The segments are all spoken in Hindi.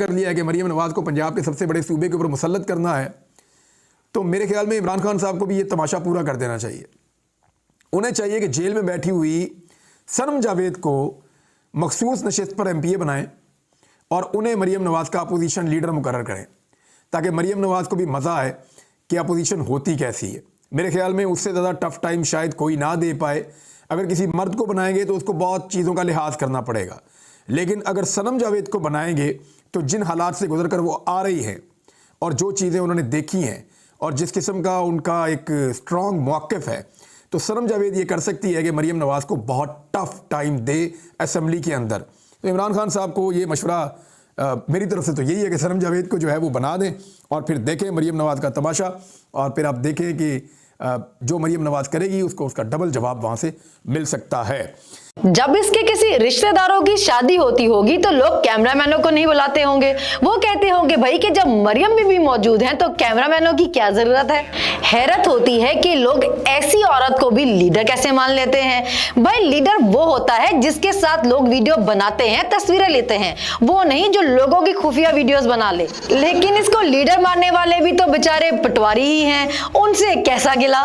कर लिया है कि मरीम नवाज़ को पंजाब के सबसे बड़े सूबे के ऊपर मुसल्लत करना है, तो मेरे ख्याल में इमरान खान साहब को भी ये तमाशा पूरा कर देना चाहिए। उन्हें चाहिए कि जेल में बैठी हुई सनम जावेद को मखसूस नशिस्त पर MPA बनाएं और उन्हें मरीम नवाज़ का अपोजिशन लीडर मुकर्रर करें, ताकि मरीम नवाज़ को भी मज़ा आए कि अपोजिशन होती कैसी है। मेरे ख्याल में उससे ज़्यादा टफ टाइम शायद कोई ना दे पाए। अगर किसी मर्द को बनाएंगे तो उसको बहुत चीज़ों का लिहाज करना पड़ेगा, लेकिन अगर सनम जावेद को बनाएंगे तो जिन हालात से गुजर कर वो आ रही हैं और जो चीज़ें उन्होंने देखी हैं और जिस किस्म का उनका एक स्ट्रॉन्ग मौक़िफ़ है, तो सनम जावेद ये कर सकती है कि मरीम नवाज़ को बहुत टफ टाइम दे असेंबली के अंदर। तो इमरान खान साहब को ये मशवरा मेरी तरफ से तो यही है कि सनम जावेद को जो है वो बना दें और फिर देखें मरीम नवाज़ का तमाशा, और फिर आप देखें कि जो मरीम नवाज़ करेगी उसको उसका डबल जवाब वहाँ से मिल सकता है। जब इसके किसी रिश्तेदारों की शादी होती होगी तो लोग कैमरामैनों को नहीं बुलाते होंगे। वो कहते होंगे भाई कि जब मरियम बीबी मौजूद हैं तो कैमरामैनों की क्या जरूरत है। हैरत होती है कि लोग ऐसी औरत को भी लीडर कैसे मान लेते हैं। भाई लीडर वो होता है जिसके साथ लोग वीडियो बनाते हैं, तस्वीरें लेते हैं, वो नहीं जो लोगों की खुफिया वीडियोस बना ले। लेकिन इसको लीडर मानने वाले भी तो बेचारे पटवारी ही हैं, उनसे कैसा गिला।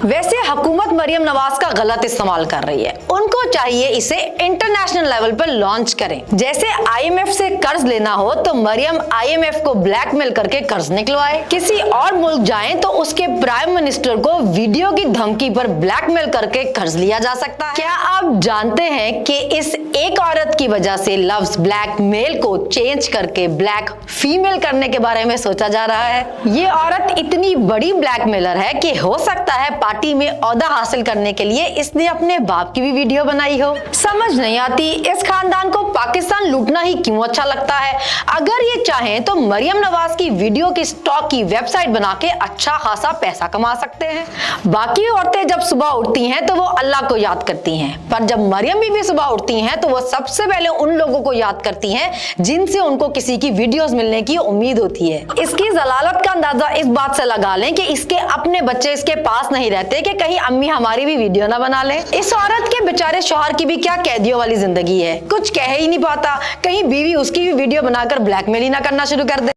वैसे हुकूमत मरियम नवाज का गलत इस्तेमाल कर रही है। उनको चाहिए इसे इंटरनेशनल लेवल पर लॉन्च करें। जैसे IMF से कर्ज लेना हो तो मरियम IMF को ब्लैकमेल करके कर्ज निकलवाए। किसी और मुल्क जाएं तो उसके प्राइम मिनिस्टर को वीडियो की धमकी पर ब्लैकमेल करके कर्ज लिया जा सकता है। क्या आप जानते हैं कि इस एक औरत की वजह से लफ्ज ब्लैकमेल को चेंज करके ब्लैक फीमेल करने के बारे में सोचा जा रहा है। ये औरत इतनी बड़ी ब्लैकमेलर है कि हो सकता है पार्टी में ओहदा हासिल करने के लिए इसने अपने बाप की भी वीडियो बनाई हो। समझ नहीं आती इस खानदान को पाकिस्तान लूटना ही क्यों अच्छा लगता है। अगर ये चाहें तो मरियम नवाज की वीडियो की स्टॉक की वेबसाइट बना के अच्छा खासा पैसा कमा सकते हैं। बाकी औरतें जब सुबह उठती हैं तो वो अल्लाह को याद करती हैं, पर जब मरियम बीबी सुबह उठती हैं तो वो सबसे पहले उन लोगों को याद करती हैं जिनसे उनको किसी की वीडियोस मिलने की उम्मीद होती है। इसकी जलालत का अंदाजा इस बात से लगा लें कि इसके अपने बच्चे इसके पास नहीं रहते कि कहीं अम्मी हमारी भी वीडियो ना बना ले। इस औरत के बेचारे शौहर की भी क्या कैदियों वाली जिंदगी है, कुछ कह ही नहीं पाता, कहीं बीवी उसकी भी वीडियो बनाकर ब्लैकमेल ही ना करना शुरू कर दे।